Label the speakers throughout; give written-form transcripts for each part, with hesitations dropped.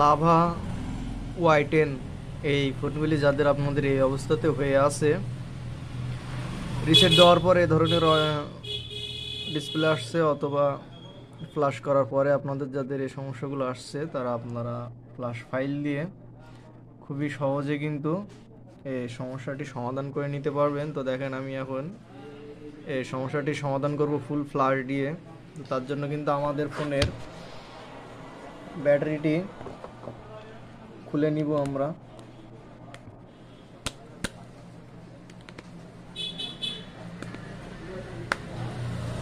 Speaker 1: Lava Y10 এই ফোনগুলি যাদের আপনাদের এই অবস্থাতে হয়ে আছে, রিসেট দেওয়ার পরে এ ধরনের ডিসপ্লে আসছে অথবা ফ্লাশ করার পরে আপনাদের যাদের এই সমস্যাগুলো আসছে তারা আপনারা ফ্লাশ ফাইল দিয়ে খুবই সহজে কিন্তু এই সমস্যাটি সমাধান করে নিতে পারবেন। তো দেখেন আমি এখন এই সমস্যাটি সমাধান করব ফুল ফ্লাশ দিয়ে। তো তার জন্য কিন্তু আমাদের ফোনের ব্যাটারিটি খুলে নিব আমরা।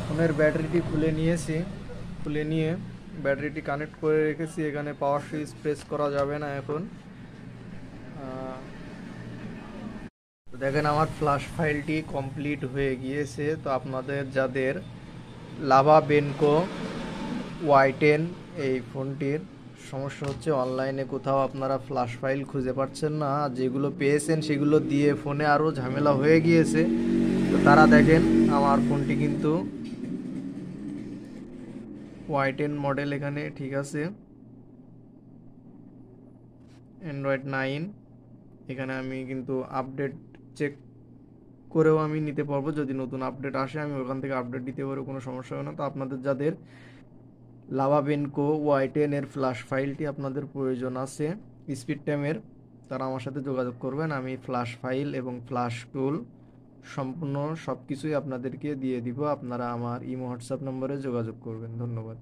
Speaker 1: ফোনের ব্যাটারিটি খুলে নিয়েছি, খুলে নিয়ে ব্যাটারিটি কানেক্ট করে রেখেছি। এখানে পাওয়ার সুইচ প্রেস করা যাবে না এখন। দেখেন আমার ফ্লাশ ফাইলটি কমপ্লিট হয়ে গিয়েছে। তো আপনাদের যাদের লাভা বেনকো Y10 এই ফোনটির সমস্যা হচ্ছে, অনলাইনে কোথাও আপনারা ফ্লাশ ফাইল খুঁজে পাচ্ছেন না, যেগুলো পেয়েছেন সেগুলো দিয়ে ফোনে আরও ঝামেলা হয়ে গিয়েছে, তো তারা দেখেন আমার ফোনটি কিন্তু Y10 মডেল এখানে ঠিক আছে, অ্যান্ড্রয়েড 9। এখানে আমি কিন্তু আপডেট চেক করেও আমি নিতে পারবো, যদি নতুন আপডেট আসে আমি ওখান থেকে আপডেট দিতে পারবো, কোনো সমস্যা হবে না। তো আপনাদের যাদের লাভা বেনকো Y10 এর ফ্ল্যাশ ফাইলটি আপনাদের প্রয়োজন আছে স্পিড টাইমের, তারা আমার সাথে যোগাযোগ করবেন। আমি ফ্ল্যাশ ফাইল এবং ফ্ল্যাশ টুল সম্পূর্ণ সব কিছুই আপনাদেরকে দিয়ে দিব। আপনারা আমার ইমো হোয়াটসঅ্যাপ নম্বরে যোগাযোগ করবেন। ধন্যবাদ।